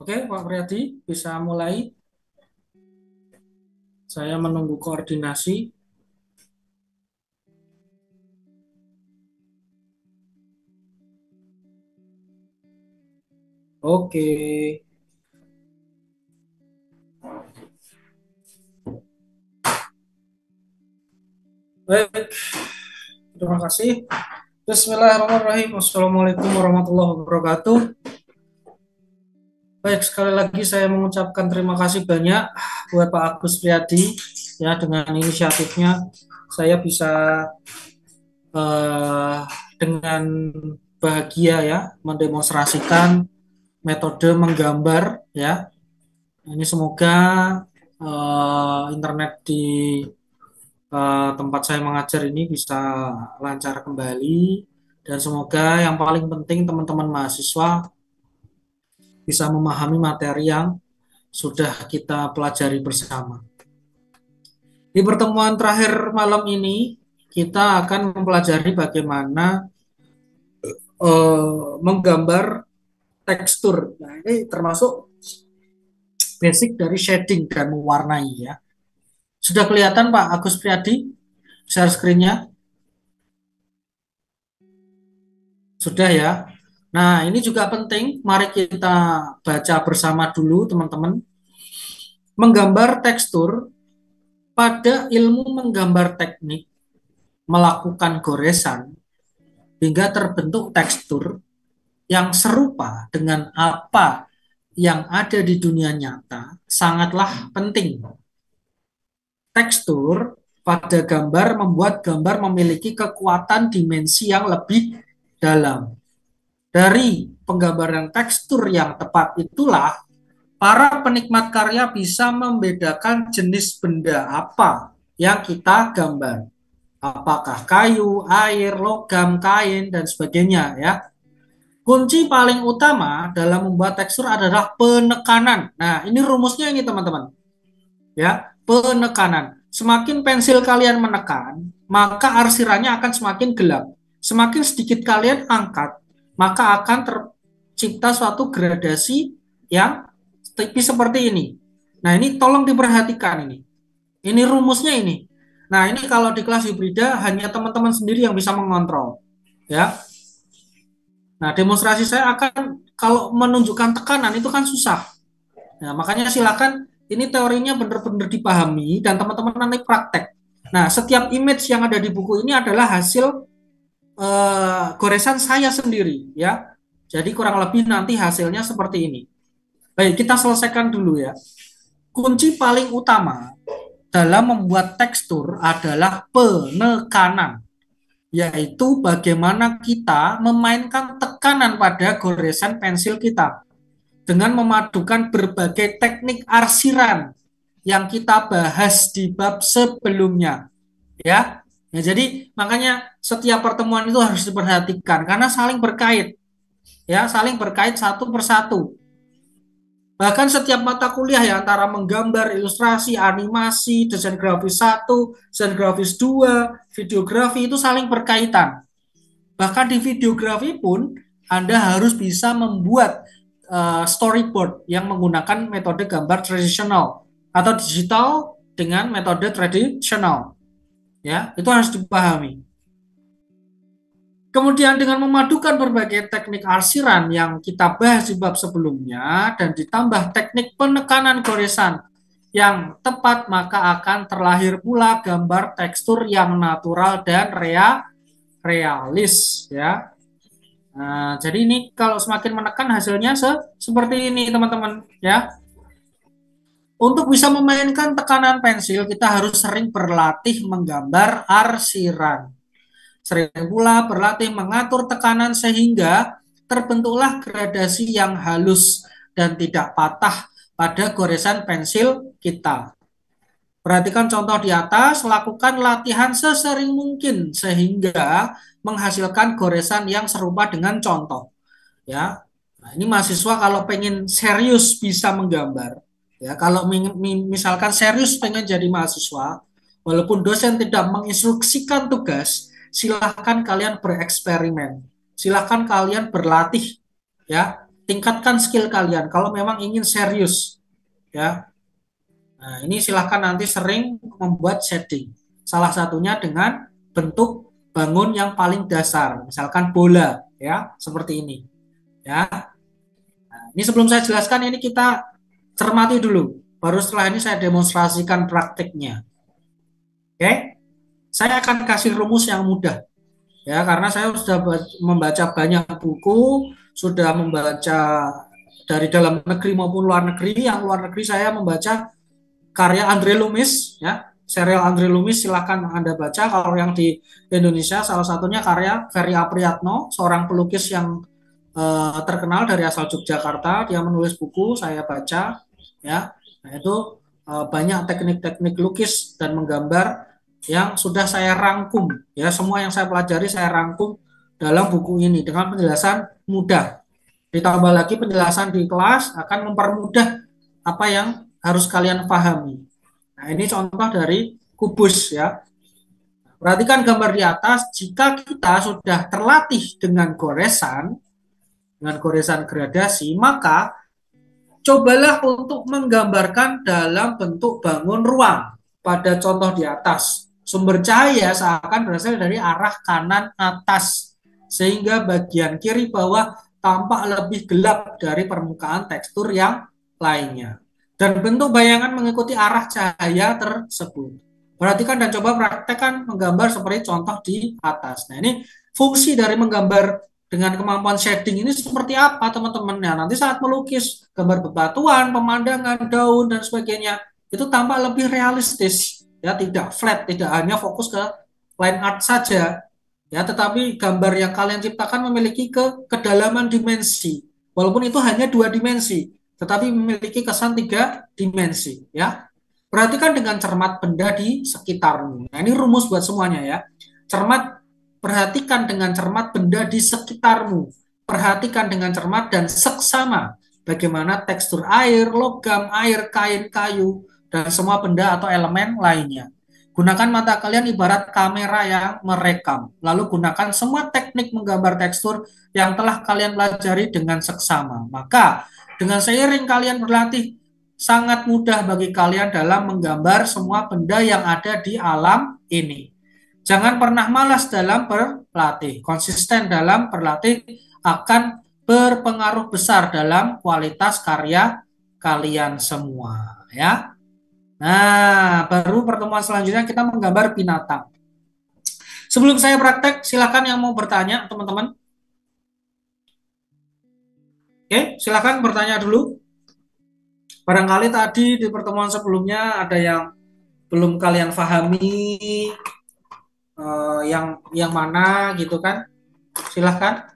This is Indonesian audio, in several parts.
Oke, Pak Priadi, bisa mulai. Saya menunggu koordinasi. Oke, baik. Terima kasih. Bismillahirrahmanirrahim. Assalamualaikum warahmatullahi wabarakatuh. Baik, sekali lagi saya mengucapkan terima kasih banyak buat Pak Agus Priadi ya dengan inisiatifnya saya bisa eh, dengan bahagia ya mendemonstrasikan metode menggambar ya. Ini semoga internet di tempat saya mengajar ini bisa lancar kembali dan semoga yang paling penting teman-teman mahasiswa bisa memahami materi yang sudah kita pelajari bersama. Di pertemuan terakhir malam ini kita akan mempelajari bagaimana menggambar tekstur. Nah, ini termasuk basic dari shading dan mewarnai ya. Sudah kelihatan Pak Agus Priadi share screen-nya? Sudah ya. Nah, ini juga penting. Mari kita baca bersama dulu, teman-teman. Menggambar tekstur pada ilmu menggambar teknik, melakukan goresan hingga terbentuk tekstur yang serupa dengan apa yang ada di dunia nyata sangatlah penting. Tekstur pada gambar membuat gambar memiliki kekuatan dimensi yang lebih dalam. Dari penggambaran tekstur yang tepat itulah para penikmat karya bisa membedakan jenis benda apa yang kita gambar. Apakah kayu, air, logam, kain, dan sebagainya ya. Kunci paling utama dalam membuat tekstur adalah penekanan. Nah, ini rumusnya ini teman-teman. Ya, penekanan. Semakin pensil kalian menekan, maka arsirannya akan semakin gelap. Semakin sedikit kalian angkat, maka akan tercipta suatu gradasi yang tipis seperti ini. Nah, ini tolong diperhatikan ini. Ini rumusnya ini. Nah, ini kalau di kelas hibrida hanya teman-teman sendiri yang bisa mengontrol. Ya. Nah, demonstrasi saya akan kalau menunjukkan tekanan itu kan susah. Nah, makanya silakan ini teorinya benar-benar dipahami dan teman-teman nanti praktek. Nah, setiap image yang ada di buku ini adalah hasil goresan saya sendiri ya. Jadi kurang lebih nanti hasilnya seperti ini. Baik, kita selesaikan dulu ya. Kunci paling utama dalam membuat tekstur adalah penekanan, yaitu bagaimana kita memainkan tekanan pada goresan pensil kita dengan memadukan berbagai teknik arsiran yang kita bahas di bab sebelumnya ya. Ya, jadi makanya setiap pertemuan itu harus diperhatikan karena saling berkait ya, saling berkait satu persatu. Bahkan setiap mata kuliah ya antara menggambar, ilustrasi, animasi, desain grafis satu, desain grafis 2, videografi itu saling berkaitan. Bahkan di videografi pun Anda harus bisa membuat storyboard yang menggunakan metode gambar tradisional atau digital dengan metode tradisional. Ya, itu harus dipahami. Kemudian dengan memadukan berbagai teknik arsiran yang kita bahas di bab sebelumnya dan ditambah teknik penekanan goresan yang tepat, maka akan terlahir pula gambar tekstur yang natural dan realis ya. Nah, jadi ini kalau semakin menekan hasilnya seperti ini teman-teman ya. Untuk bisa memainkan tekanan pensil kita harus sering berlatih menggambar arsiran. Sering pula berlatih mengatur tekanan sehingga terbentuklah gradasi yang halus dan tidak patah pada goresan pensil kita. Perhatikan contoh di atas, lakukan latihan sesering mungkin sehingga menghasilkan goresan yang serupa dengan contoh. Ya, nah, ini mahasiswa kalau pengen serius bisa menggambar, ya kalau misalkan serius pengen jadi mahasiswa, walaupun dosen tidak menginstruksikan tugas, silahkan kalian bereksperimen, silahkan kalian berlatih, ya. tingkatkan skill kalian kalau memang ingin serius ya. Nah, ini silahkan nanti sering membuat shading. Salah satunya dengan bentuk bangun yang paling dasar, misalkan bola ya, seperti ini ya. Nah, ini sebelum saya jelaskan ini kita cermati dulu. Baru setelah ini saya demonstrasikan praktiknya. Oke? Saya akan kasih rumus yang mudah ya, karena saya sudah membaca banyak buku, sudah membaca dari dalam negeri maupun luar negeri. Yang luar negeri saya membaca karya Andre Lumis ya, serial Andre Lumis silahkan Anda baca. Kalau yang di Indonesia salah satunya karya Ferry Apriyatno, seorang pelukis yang terkenal dari asal Yogyakarta. Dia menulis buku, saya baca ya. Nah, itu banyak teknik-teknik lukis dan menggambar yang sudah saya rangkum ya, semua yang saya pelajari saya rangkum dalam buku ini dengan penjelasan mudah. Ditambah lagi penjelasan di kelas akan mempermudah apa yang harus kalian pahami. Nah, ini contoh dari kubus ya. Perhatikan gambar di atas, jika kita sudah terlatih dengan goresan gradasi, maka cobalah untuk menggambarkan dalam bentuk bangun ruang. Pada contoh di atas, sumber cahaya seakan berasal dari arah kanan atas, sehingga bagian kiri bawah tampak lebih gelap dari permukaan tekstur yang lainnya. Dan bentuk bayangan mengikuti arah cahaya tersebut. Perhatikan dan coba praktekkan menggambar seperti contoh di atas. Nah, ini fungsi dari menggambar dengan kemampuan shading ini seperti apa teman-teman. Nah, nanti saat melukis gambar bebatuan, pemandangan, daun dan sebagainya itu tampak lebih realistis ya, tidak flat, tidak hanya fokus ke line art saja ya, tetapi gambar yang kalian ciptakan memiliki kedalaman dimensi, walaupun itu hanya 2 dimensi tetapi memiliki kesan 3 dimensi ya. Perhatikan dengan cermat benda di sekitarmu. Nah, ini rumus buat semuanya ya. Cermat, perhatikan dengan cermat benda di sekitarmu. Perhatikan dengan cermat dan seksama bagaimana tekstur air, logam, air, kain, kayu, dan semua benda atau elemen lainnya. Gunakan mata kalian ibarat kamera yang merekam. Lalu gunakan semua teknik menggambar tekstur yang telah kalian pelajari dengan seksama. Maka dengan seiring kalian berlatih, sangat mudah bagi kalian dalam menggambar semua benda yang ada di alam ini. Jangan pernah malas dalam berlatih. Konsisten dalam berlatih akan berpengaruh besar dalam kualitas karya kalian semua ya. Nah, baru pertemuan selanjutnya kita menggambar binatang. Sebelum saya praktek, silakan yang mau bertanya, teman-teman. Oke, silakan bertanya dulu. Barangkali tadi di pertemuan sebelumnya ada yang belum kalian pahami, yang mana gitu kan? Silahkan.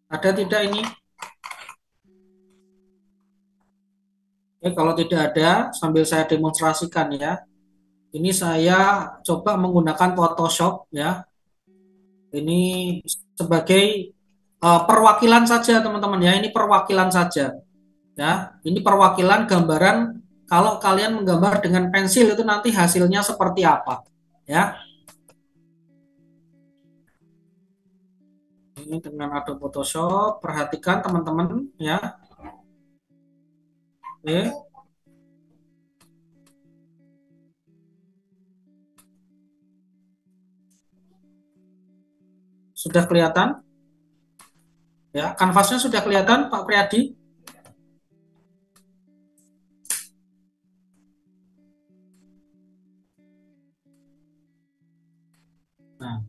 Ada tidak ini? Oke, kalau tidak ada, sambil saya demonstrasikan ya. Ini saya coba menggunakan Photoshop ya. Ini sebagai perwakilan saja teman-teman ya. Ini perwakilan saja ya. Ini perwakilan gambaran kalau kalian menggambar dengan pensil itu nanti hasilnya seperti apa ya. Ini dengan Adobe Photoshop, perhatikan teman-teman ya. Oke. Sudah kelihatan? Ya, kanvasnya sudah kelihatan Pak Priyadi? Nah,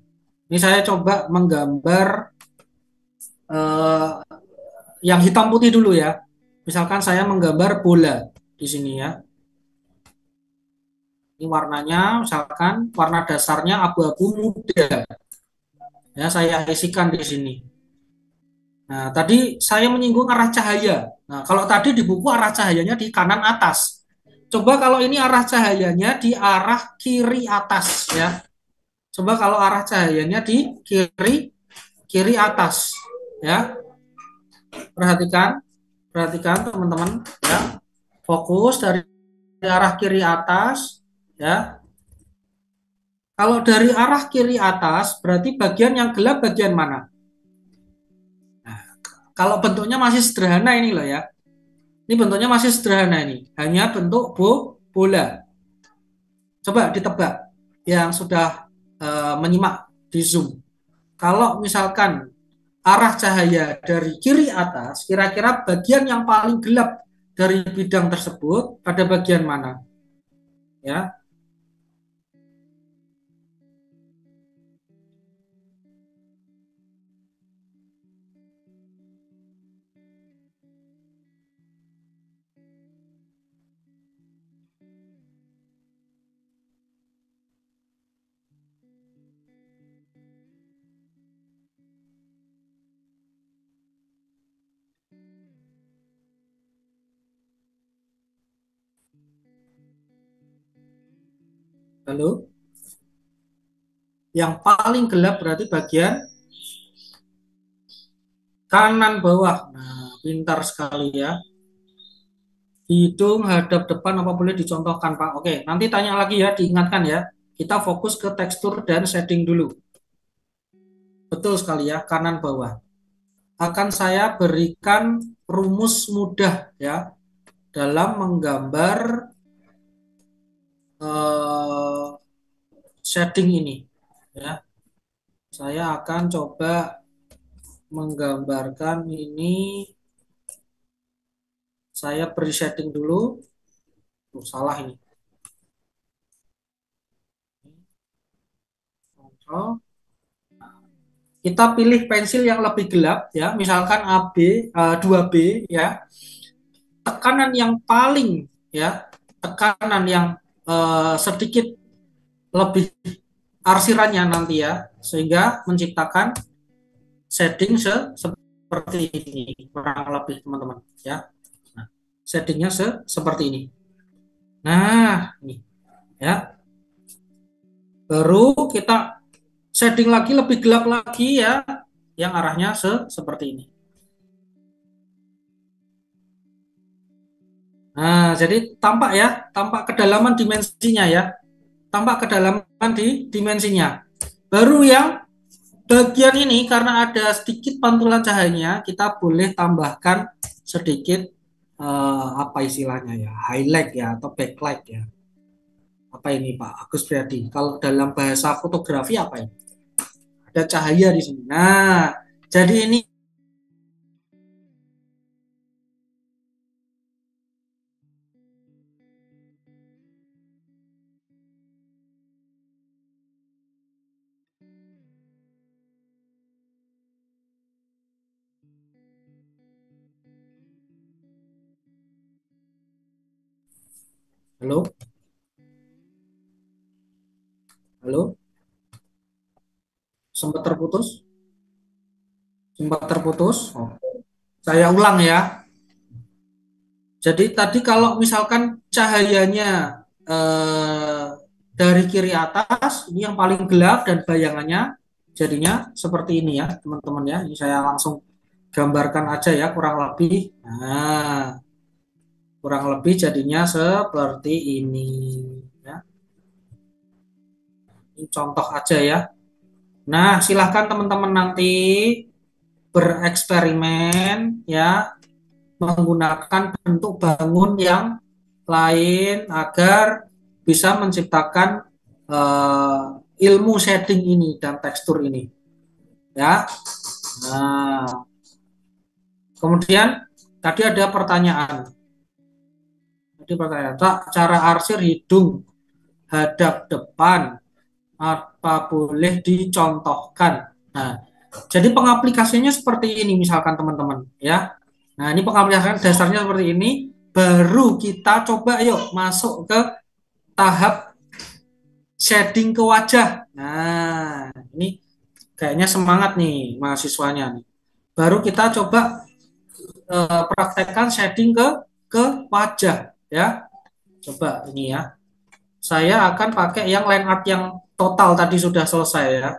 ini saya coba menggambar yang hitam putih dulu ya. Misalkan saya menggambar bola di sini ya. Ini warnanya, misalkan warna dasarnya abu-abu muda. Ya, saya isikan di sini. Nah, tadi saya menyinggung arah cahaya. Nah, kalau tadi di buku arah cahayanya di kanan atas. Coba kalau ini arah cahayanya di arah kiri atas ya. Coba kalau arah cahayanya di kiri atas ya. Perhatikan, perhatikan teman-teman ya. Fokus dari arah kiri atas ya. Kalau dari arah kiri atas, berarti bagian yang gelap bagian mana? Nah, kalau bentuknya masih sederhana ini loh ya. Ini bentuknya masih sederhana ini. Hanya bentuk bola. Coba ditebak yang sudah menyimak di Zoom. Kalau misalkan arah cahaya dari kiri atas, kira-kira bagian yang paling gelap dari bidang tersebut pada bagian mana? Ya, lalu yang paling gelap berarti bagian kanan bawah. Nah, pintar sekali ya. Hidung hadap depan apa boleh dicontohkan, Pak? Oke, nanti tanya lagi ya, diingatkan ya. Kita fokus ke tekstur dan shading dulu. Betul sekali ya, kanan bawah. Akan saya berikan rumus mudah ya dalam menggambar eh, shading ini. Ya, saya akan coba menggambarkan ini. Saya beri shading dulu. Salah ini. Kontrol. Kita pilih pensil yang lebih gelap ya, misalkan AB 2B ya. Tekanan yang paling ya, tekanan yang sedikit lebih arsirannya nanti ya, sehingga menciptakan shading seperti ini kurang lebih teman-teman ya. Nah, shadingnya seperti ini. Nah, ini ya. Baru kita shading lagi lebih gelap lagi ya, yang arahnya seperti ini. Nah, jadi tampak ya, tampak kedalaman dimensinya ya, tampak kedalaman di dimensinya. Baru yang bagian ini karena ada sedikit pantulan cahayanya, kita boleh tambahkan sedikit apa istilahnya ya, highlight ya atau backlight ya. Apa ini Pak Agus Priadi? Kalau dalam bahasa fotografi apa ini? Ada cahaya di sini. Nah, jadi ini halo, halo, sempat terputus, sempat terputus. Oh, saya ulang ya. Jadi tadi kalau misalkan cahayanya eh, dari kiri atas, ini yang paling gelap dan bayangannya jadinya seperti ini ya, teman-teman ya. Ini saya langsung gambarkan aja ya, kurang lebih. Nah, kurang lebih jadinya seperti ini ya. Ini contoh aja ya. Nah, silahkan teman-teman nanti bereksperimen ya menggunakan bentuk bangun yang lain agar bisa menciptakan ilmu shading ini dan tekstur ini ya. Nah, kemudian tadi ada pertanyaan. Tadi pertanyaan, cara arsir hidung hadap depan apa boleh dicontohkan? Nah, jadi pengaplikasinya seperti ini misalkan teman-teman ya. Nah, ini pengaplikasian dasarnya seperti ini. Baru kita coba yuk masuk ke tahap shading ke wajah. Nah, ini kayaknya semangat nih mahasiswanya nih. Baru kita coba praktekkan shading ke wajah ya. Coba ini ya. Saya akan pakai yang line art yang total tadi sudah selesai ya.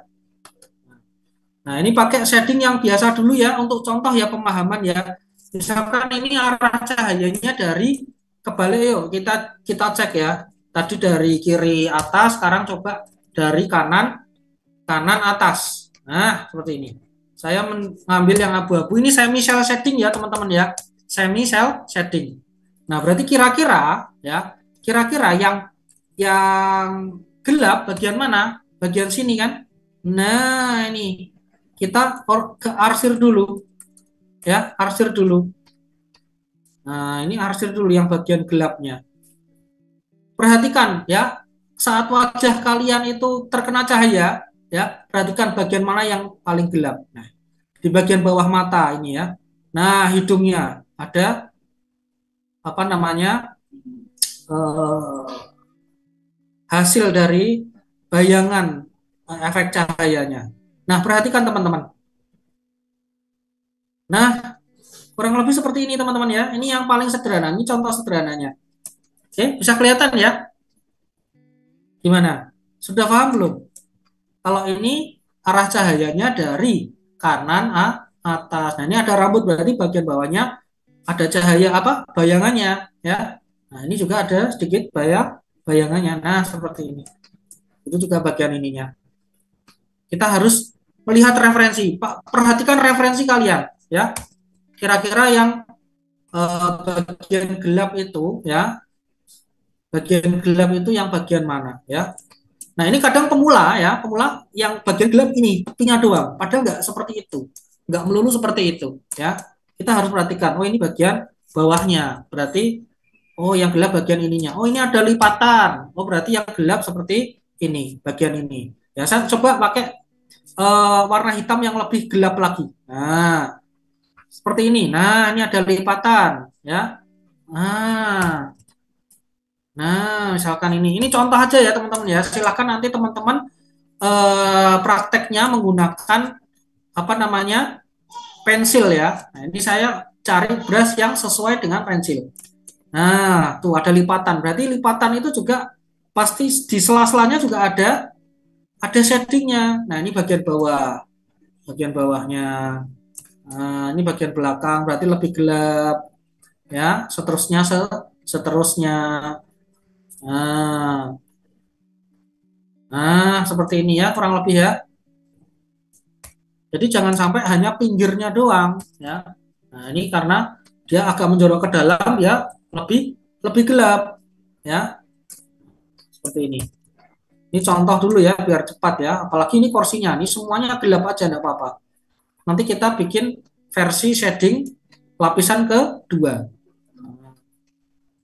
Nah, ini pakai shading yang biasa dulu ya untuk contoh ya pemahaman ya. Misalkan ini arah cahayanya dari kebalik yuk kita cek ya. Tadi dari kiri atas, sekarang coba dari kanan atas. Nah, seperti ini. Saya mengambil yang abu-abu. Ini semi cell shading ya, teman-teman ya. Semi cell shading. Nah, berarti kira-kira ya, kira-kira yang gelap bagian mana? Bagian sini kan? Nah, ini kita ke arsir dulu ya, arsir dulu. Nah, ini arsir dulu yang bagian gelapnya. Perhatikan ya, saat wajah kalian itu terkena cahaya, ya, perhatikan bagian mana yang paling gelap. Nah, di bagian bawah mata ini ya. Nah, hidungnya ada apa namanya hasil dari bayangan efek cahayanya. Nah, perhatikan teman-teman. Nah, kurang lebih seperti ini teman-teman ya. Ini yang paling sederhana. Ini contoh sederhananya. Oke, bisa kelihatan ya? Gimana? Sudah paham belum? Kalau ini arah cahayanya dari kanan atas. Nah, ini ada rambut berarti bagian bawahnya ada cahaya apa? Bayangannya ya. Nah, ini juga ada sedikit bayangannya. Nah, seperti ini. Itu juga bagian ininya. Kita harus melihat referensi. Pak, perhatikan referensi kalian ya. Kira-kira yang bagian gelap itu ya, bagian gelap itu yang bagian mana ya. Nah, ini kadang pemula ya, pemula yang bagian gelap ini pipinya doang, padahal nggak seperti itu, nggak melulu seperti itu ya. Kita harus perhatikan, oh ini bagian bawahnya, berarti oh yang gelap bagian ininya, oh ini ada lipatan, oh berarti yang gelap seperti ini, bagian ini. Ya, saya coba pakai warna hitam yang lebih gelap lagi. Nah, seperti ini. Nah, ini ada lipatan ya. Nah, misalkan ini contoh aja ya teman-teman ya. Silakan nanti teman-teman prakteknya menggunakan apa namanya pensil ya. Nah, ini saya cari brush yang sesuai dengan pensil. Nah, tuh ada lipatan. Berarti lipatan itu juga pasti di sela-selanya juga ada shadingnya. Nah, ini bagian bawah, bagian bawahnya. Nah, ini bagian belakang berarti lebih gelap ya. Seterusnya seterusnya. Nah, seperti ini ya kurang lebih ya. Jadi jangan sampai hanya pinggirnya doang ya. Nah, ini karena dia agak menjorok ke dalam ya lebih lebih gelap ya. Seperti ini. Ini contoh dulu ya biar cepat ya. Apalagi ini kursinya, ini semuanya gelap aja enggak apa-apa. Nanti kita bikin versi shading lapisan kedua.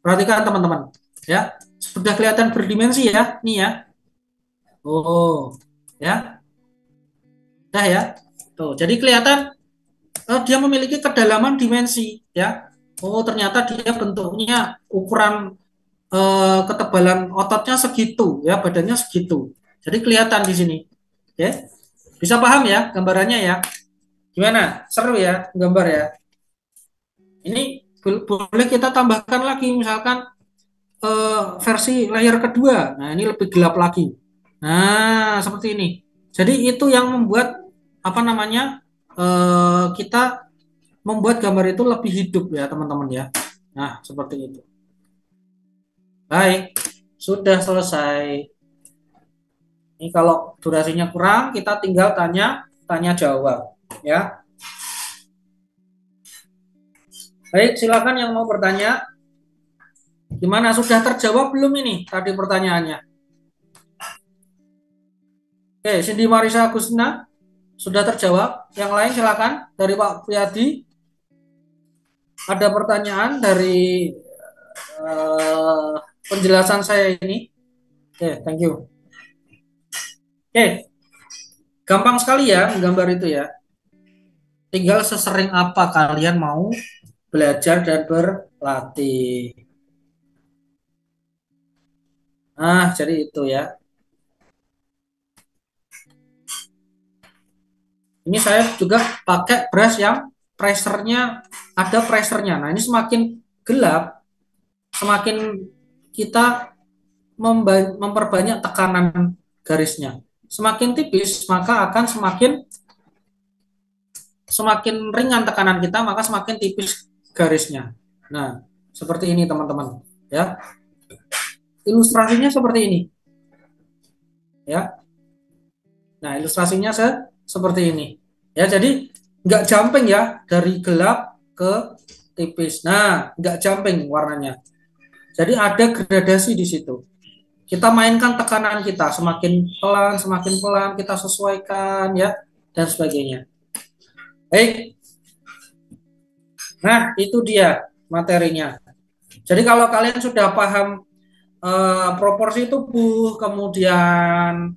Perhatikan teman-teman ya. Sudah kelihatan berdimensi ya. Nih ya. Oh, ya. Dah ya. Tuh, jadi kelihatan dia memiliki kedalaman dimensi ya. Oh, ternyata dia bentuknya ukuran ketebalan ototnya segitu ya, badannya segitu. Jadi kelihatan di sini. Oke. Bisa paham ya gambarannya ya? Gimana? Seru ya gambar ya? Ini boleh kita tambahkan lagi misalkan versi layar kedua. Nah, ini lebih gelap lagi. Nah, seperti ini. Jadi itu yang membuat apa namanya? Kita membuat gambar itu lebih hidup ya, teman-teman ya. Nah, seperti itu. Baik, sudah selesai. Ini kalau durasinya kurang, kita tinggal tanya jawab ya. Baik, silakan yang mau bertanya. Gimana, sudah terjawab belum ini tadi pertanyaannya? Oke, Cindy Marisa Agustina sudah terjawab. Yang lain silakan dari Pak Priyadi. Ada pertanyaan dari penjelasan saya ini. Oke, thank you. Oke, gampang sekali ya menggambar itu ya. Tinggal sesering apa kalian mau belajar dan berlatih. Nah, jadi itu ya. Ini saya juga pakai brush yang pressure-nya ada pressure-nya. Nah, ini semakin gelap, semakin kita memperbanyak tekanan garisnya. Semakin tipis, maka akan semakin ringan tekanan kita, maka semakin tipis garisnya. Nah, seperti ini teman-teman. Ya, ilustrasinya seperti ini. Ya, Nah, ilustrasinya seperti ini. Ya, jadi nggak jumping ya dari gelap ke tipis. Nah, nggak jumping warnanya. Jadi ada gradasi di situ. Kita mainkan tekanan kita semakin pelan kita sesuaikan ya dan sebagainya. Baik. Nah, itu dia materinya. Jadi kalau kalian sudah paham proporsi tubuh, kemudian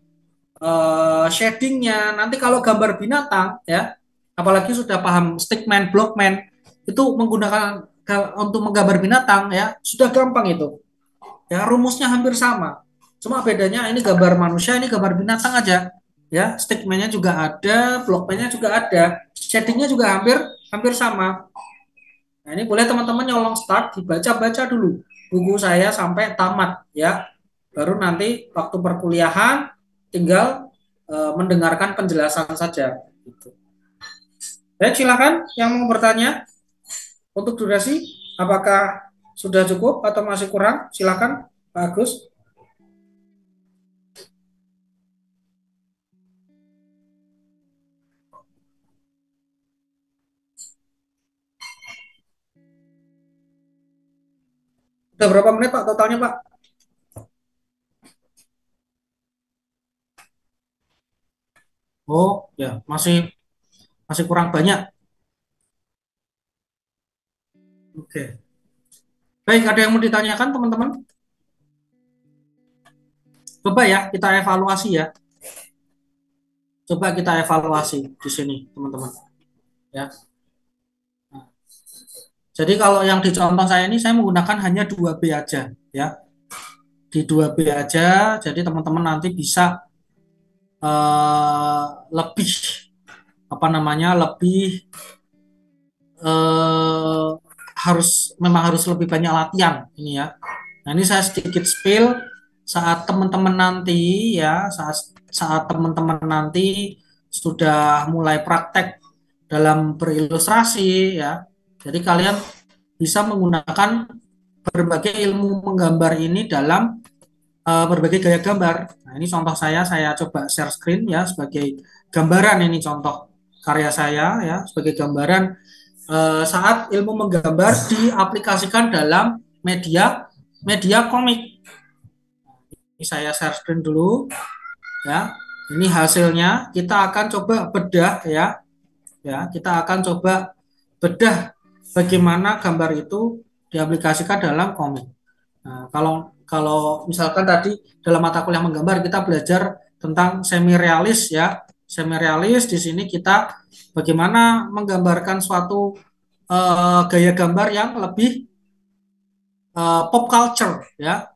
shadingnya, nanti kalau gambar binatang ya, apalagi sudah paham stickman, blockman, itu menggunakan untuk menggambar binatang ya, sudah gampang itu. Ya, rumusnya hampir sama. Cuma bedanya ini gambar manusia, ini gambar binatang aja. Ya, stickman-nya juga ada, blockman-nya juga ada, shadingnya juga hampir hampir sama. Nah, ini boleh teman-teman nyolong start, dibaca-baca dulu buku saya sampai tamat ya. Baru nanti waktu perkuliahan tinggal mendengarkan penjelasan saja. Gitu. Baik, silakan yang mau bertanya untuk durasi, apakah sudah cukup atau masih kurang? Silakan, Pak Agus. Sudah berapa menit Pak totalnya Pak? Oh ya, masih masih kurang banyak. Oke. Baik, ada yang mau ditanyakan teman-teman? Coba ya kita evaluasi ya. Coba kita evaluasi di sini teman-teman. Ya. Jadi kalau yang di contoh saya ini saya menggunakan hanya 2B aja ya. Di 2B aja, jadi teman-teman nanti bisa lebih apa namanya lebih eh, memang harus lebih banyak latihan ini ya. Nah ini saya sedikit spill saat teman-teman nanti ya saat teman-teman nanti sudah mulai praktek dalam berilustrasi ya. Jadi kalian bisa menggunakan berbagai ilmu menggambar ini dalam berbagai gaya gambar. Nah, ini contoh saya coba share screen ya sebagai gambaran ini contoh karya saya ya sebagai gambaran saat ilmu menggambar diaplikasikan dalam media media komik. Ini saya share screen dulu ya. Ini hasilnya kita akan coba bedah ya. Ya, kita akan coba bedah bagaimana gambar itu diaplikasikan dalam komik. Nah, kalau kalau misalkan tadi dalam mata kuliah menggambar kita belajar tentang semi realis ya. Semi realis di sini kita bagaimana menggambarkan suatu gaya gambar yang lebih pop culture ya.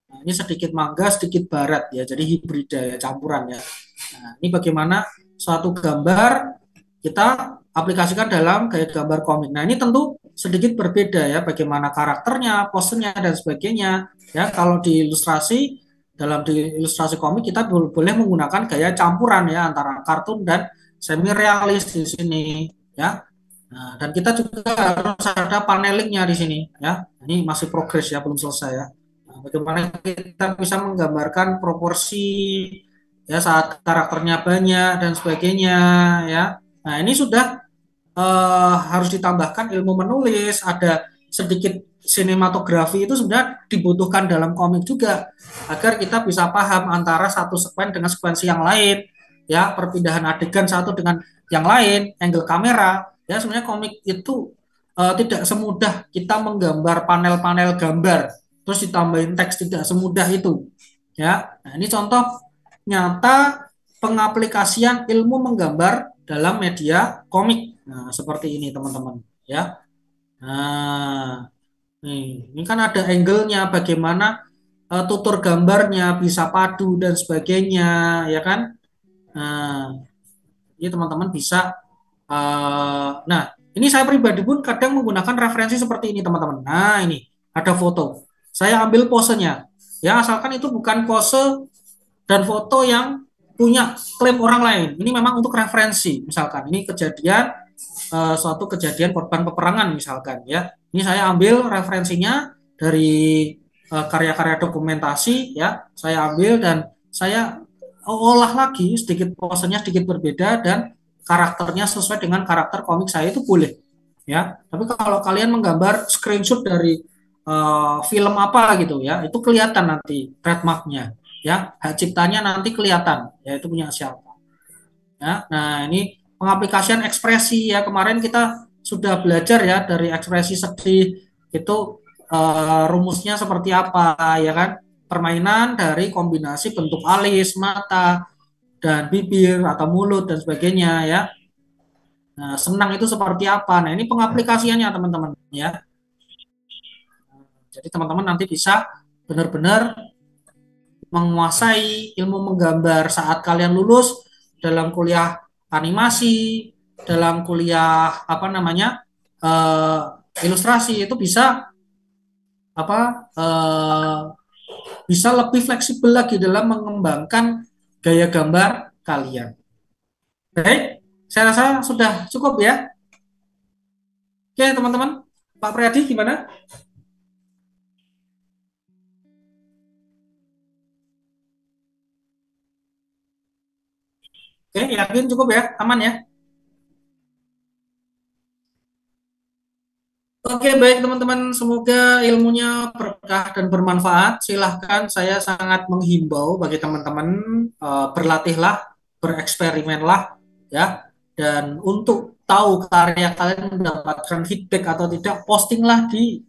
Nah, ini sedikit mangga, sedikit barat ya. Jadi hibrida ya, campuran ya. Nah, ini bagaimana suatu gambar kita aplikasikan dalam gaya gambar komik. Nah, ini tentu sedikit berbeda ya, bagaimana karakternya, posenya dan sebagainya. Ya, kalau di ilustrasi komik kita boleh menggunakan gaya campuran ya antara kartun dan semi realis di sini ya. Nah, dan kita juga harus ada panelingnya di sini ya. Ini masih progres ya, belum selesai ya. Nah, bagaimana kita bisa menggambarkan proporsi ya saat karakternya banyak dan sebagainya ya. Nah, ini sudah harus ditambahkan ilmu menulis, ada sedikit sinematografi itu sebenarnya dibutuhkan dalam komik juga agar kita bisa paham antara satu sekuen dengan sekuensi yang lain, ya perpindahan adegan satu dengan yang lain, angle kamera, ya sebenarnya komik itu tidak semudah kita menggambar panel-panel gambar terus ditambahin teks tidak semudah itu, ya. Nah, ini contoh nyata pengaplikasian ilmu menggambar dalam media komik. Nah, seperti ini teman-teman, ya. Nah, ini kan ada angle-nya, bagaimana tutur gambarnya bisa padu dan sebagainya, ya kan? Nah, ini teman-teman bisa. Nah, ini saya pribadi pun kadang menggunakan referensi seperti ini, teman-teman. Nah, ini ada foto. Saya ambil posenya. Ya, asalkan itu bukan pose dan foto yang punya klaim orang lain. Ini memang untuk referensi, misalkan ini kejadian suatu kejadian korban peperangan misalkan ya. Ini saya ambil referensinya dari karya-karya dokumentasi ya. Saya ambil dan saya olah lagi sedikit posenya sedikit berbeda dan karakternya sesuai dengan karakter komik saya itu boleh ya. Tapi kalau kalian menggambar screenshot dari film apa gitu ya, itu kelihatan nanti trademarknya ya, hak ciptanya nanti kelihatan ya itu punya siapa ya. Nah ini pengaplikasian ekspresi ya, kemarin kita sudah belajar ya dari ekspresi sedih itu rumusnya seperti apa ya kan, permainan dari kombinasi bentuk alis, mata, dan bibir atau mulut dan sebagainya ya. Nah, senang itu seperti apa? Nah, ini pengaplikasiannya teman-teman ya. Jadi teman-teman nanti bisa benar-benar menguasai ilmu menggambar saat kalian lulus dalam kuliah animasi, dalam kuliah apa namanya ilustrasi itu bisa apa bisa lebih fleksibel lagi dalam mengembangkan gaya gambar kalian. Baik, saya rasa sudah cukup ya. Oke, teman-teman. Pak Priyadi gimana? Oke, yakin cukup ya? Aman ya? Oke, baik teman-teman. Semoga ilmunya berkah dan bermanfaat. Silahkan, saya sangat menghimbau bagi teman-teman berlatihlah, bereksperimenlah, ya. Dan untuk tahu karya kalian mendapatkan feedback atau tidak, postinglah di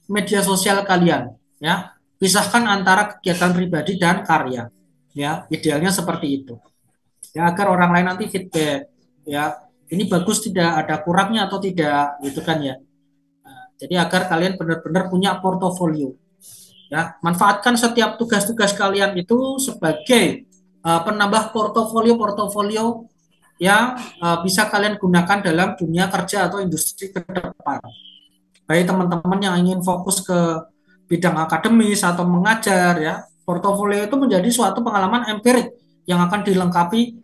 media sosial kalian, ya. Pisahkan antara kegiatan pribadi dan karya, ya. Idealnya seperti itu, ya, agar orang lain nanti feedback, ya. Ini bagus tidak, ada kurangnya atau tidak, gitu kan ya. Jadi agar kalian benar-benar punya portofolio. Ya, manfaatkan setiap tugas-tugas kalian itu sebagai penambah portofolio-portofolio yang bisa kalian gunakan dalam dunia kerja atau industri ke depan. Baik teman-teman yang ingin fokus ke bidang akademis atau mengajar ya, portofolio itu menjadi suatu pengalaman empirik yang akan dilengkapi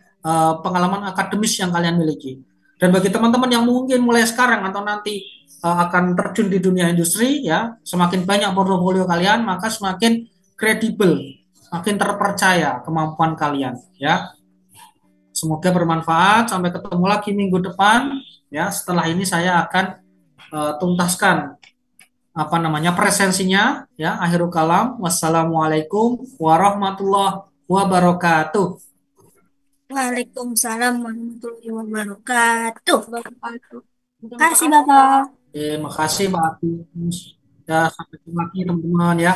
pengalaman akademis yang kalian miliki. Dan bagi teman-teman yang mungkin mulai sekarang atau nanti akan terjun di dunia industri ya, semakin banyak portofolio kalian maka semakin kredibel, makin terpercaya kemampuan kalian ya. Semoga bermanfaat. Sampai ketemu lagi minggu depan ya. Setelah ini saya akan tuntaskan apa namanya presensinya ya. Akhirul kalam, wassalamualaikum warahmatullahi wabarakatuh. Waalaikumsalam warahmatullahi wabarakatuh. Terima kasih Bapak. Terima kasih Pak Agus. Ya, sampai jumpa lagi teman-teman ya.